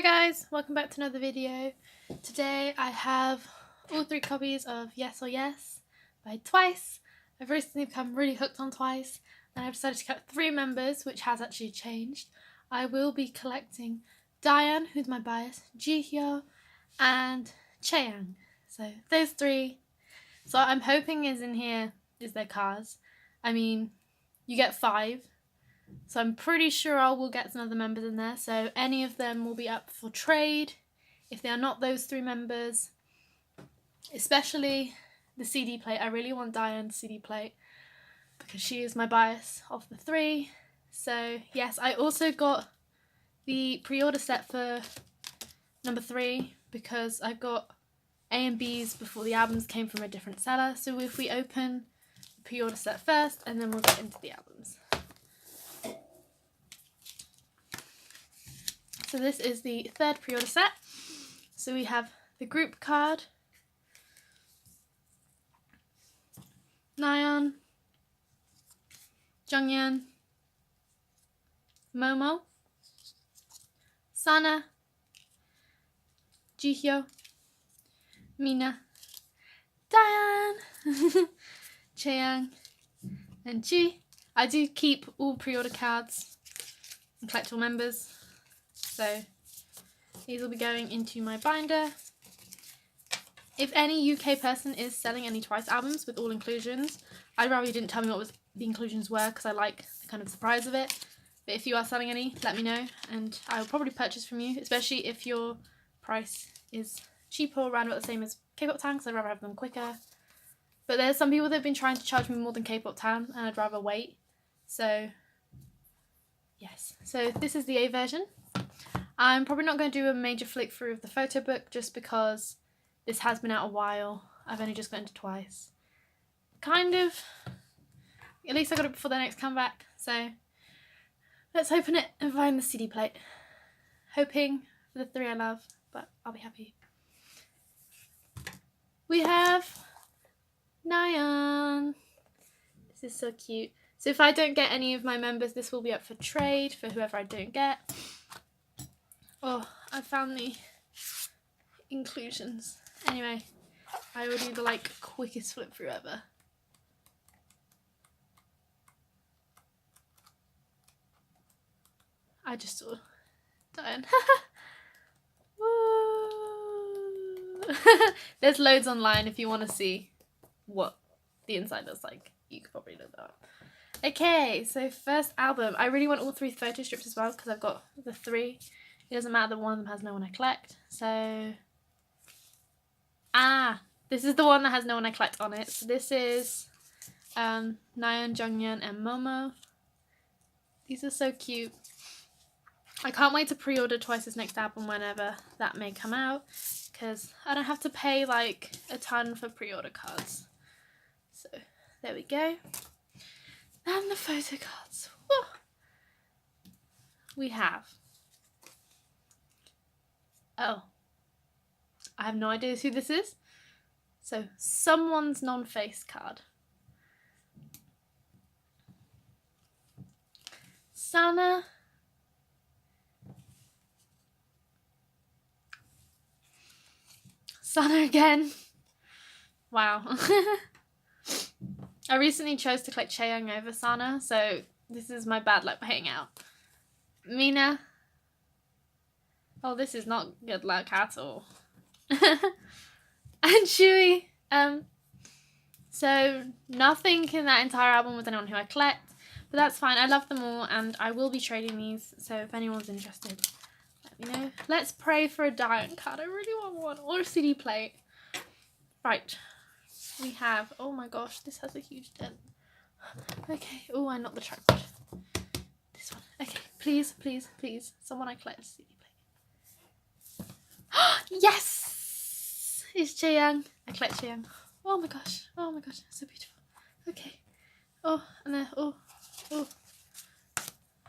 guys, welcome back to another video. Today I have all 3 copies of Yes or Yes by Twice. I've recently become really hooked on Twice and I've decided to collect 3 members, which has actually changed. I will be collecting Diane, who's my bias, Jihyo and Chaeyoung. So those 3. So I'm hoping is in here is their cars. I mean, you get 5. So I'm pretty sure I will get some other members in there. So any of them will be up for trade if they are not those 3 members. Especially the CD plate. I really want Diane's CD plate because she is my bias of the 3. So yes, I also got the pre-order set for number 3 because I got A and B's before the albums came from a different seller. So if we open the pre-order set first and then we'll get into the albums. So this is the 3rd pre-order set. So we have the group card, Nayeon, Jonghyun, Momo, Sana, Jihyo, Mina, Diane, Chaeyoung, and Ji. I do keep all pre-order cards and collect all members. So these will be going into my binder. If any UK person is selling any Twice albums with all inclusions, I'd rather you didn't tell me what the inclusions were because I like the kind of surprise of it. But if you are selling any, let me know and I will probably purchase from you, especially if your price is cheaper or around about the same as K-Pop Town because I'd rather have them quicker. But there's some people that have been trying to charge me more than K-Pop Town and I'd rather wait. So yes, so this is the A version. I'm probably not going to do a major flick through of the photo book just because this has been out a while. I've only just got into Twice. Kind of. At least I got it before their next comeback. So let's open it and find the CD plate. Hoping for the 3 I love, but I'll be happy. We have Nayeon. This is so cute. So if I don't get any of my members, this will be up for trade for whoever I don't get. Oh, I found the inclusions. Anyway, I will do the quickest flip through ever. I just saw Diane. Woo! There's loads online if you want to see what the inside looks like. You could probably look that up. Okay, so first album. I really want all 3 photo strips as well because I've got the 3. It doesn't matter that one of them has no one I collect. So, this is the one that has no one I collect on it. So this is Nayeon, Jonghyun, and Momo. These are so cute. I can't wait to pre-order Twice's next album whenever that may come out because I don't have to pay a ton for pre-order cards. So there we go. And the photo cards. Woo! We have. Oh, I have no idea who this is. So, someone's non-face card. Sana. Sana again. Wow. I recently chose to collect Chaeyoung over Sana, so this is my bad luck paying out. Mina. Oh, this is not good luck at all. And Chewy. So nothing in that entire album with anyone who I collect, but that's fine. I love them all and I will be trading these, so if anyone's interested, let me know. Let's pray for a Diane card. I really want one, or a CD plate. Right. We have, oh my gosh, this has a huge dent. Okay, oh, I knocked the tripod. This one. Okay, please, please, please. Someone I collect a CD plate. Yes! It's Chaeyoung. I collect Chaeyoung. Oh my gosh, so beautiful. Okay. Oh, and then, oh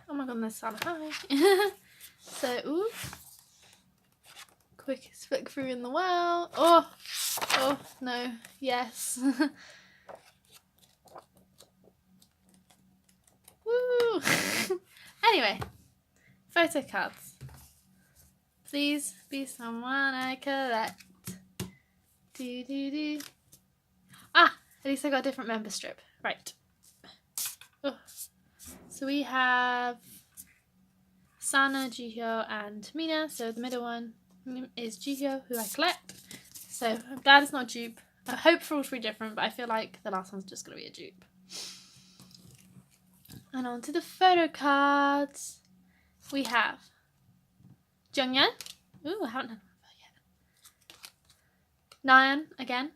my god, there's Sana. Hi. So, ooh. Quickest flick through in the world. Oh, no. Yes. Woo! Anyway, photo cards. Please be someone I collect. Do do do. Ah, at least I got a different member strip. Right. Oh. So we have Sana, Jihyo, and Mina. So the middle one is Jihyo, who I collect. So I'm glad it's not a dupe. I hope for all three different, but I feel like the last one's just going to be a dupe. And on to the photo cards. We have Jungyeon. Ooh, I haven't had one yet. Nayeon again.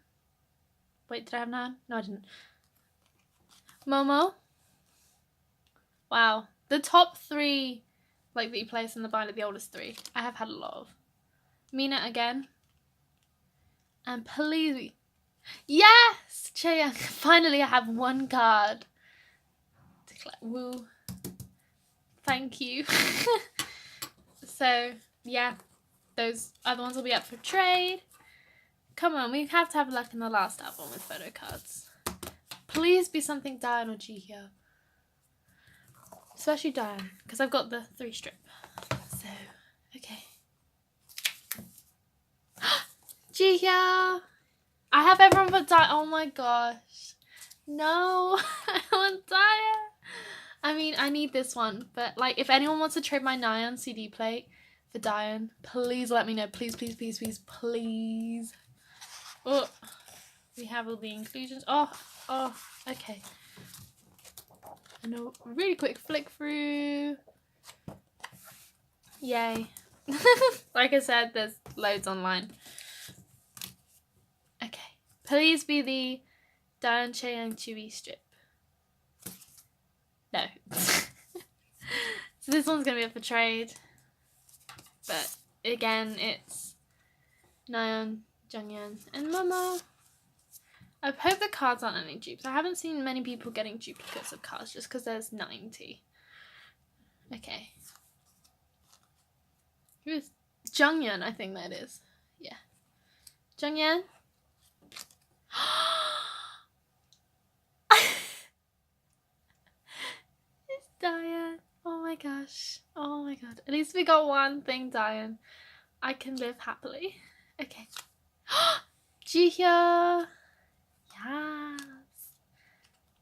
Wait, did I have Nayeon? No, I didn't. Momo. Wow. The top three, like, that you place in the binder, the oldest three, I have had a lot of. Mina again. And please. Yes! Chaeyoung. Finally, I have one card. Woo. Thank you. So, yeah. Those other ones will be up for trade. Come on, we have to have luck in the last album with photo cards. Please be something Daeon or Jihyo. Especially Daeon, because I've got the 3 strip. So, okay. Jihyo! I have everyone but Daeon. Oh my gosh. No, I want Daeon. I mean, I need this one, but like, if anyone wants to trade my Nayeon CD plate for Daeon, please let me know. Please, please, please, please, please. Oh, we have all the inclusions. Oh, okay. And a really quick flick through. Yay. Like I said, there's loads online. Okay. Please be the Daeon Chaeyoung Chewy strip. No. So this one's going to be up for trade. But again, it's Nayeon, Jungyeon, and Momo. I hope the cards aren't any dupes. I haven't seen many people getting duplicates of cards just because there's 90. Okay. Who is Jungyeon? I think that is. Yeah. Jungyeon. It's Daeon. Oh my gosh. Oh my god. At least we got one thing, Daeon. I can live happily. Okay. Jihyo. Yes.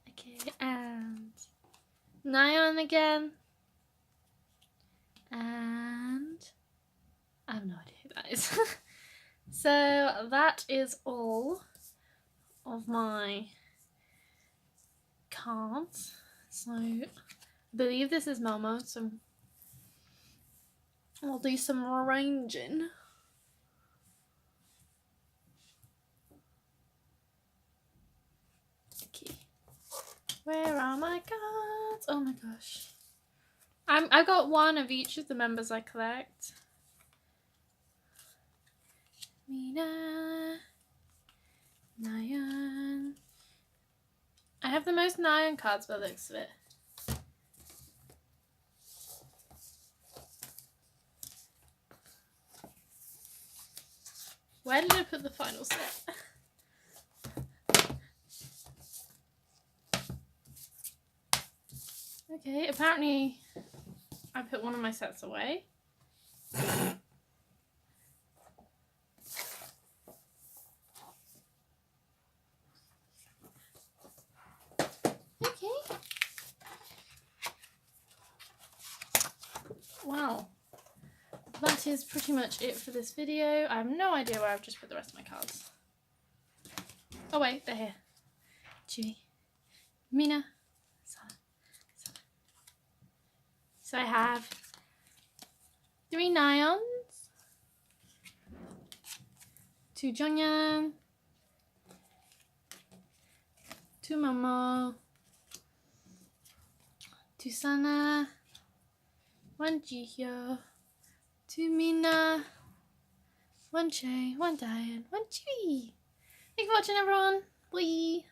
Okay, and Nayeon again. And I have no idea who that is. So that is all of my cards. So I believe this is Momo, so I'll do some arranging. Okay. Where are my cards? Oh my gosh. I got one of each of the members I collect. Mina, Nayeon. I have the most Nayeon cards by the looks of it. Where did I put the final set? Okay, apparently I put one of my sets away. Okay. Wow. That is pretty much it for this video. I have no idea where I've just put the rest of my cards. Oh wait, they're here. Chewy, Mina, Sana. So I have 3 Nayeons, 2 Jungyeon, 2 Momo, 2 Sana, 1 Jihyo, 2 Mina, 1 Chae, 1 Daeon, 1 Chewy. Thanks for watching, everyone. Bye.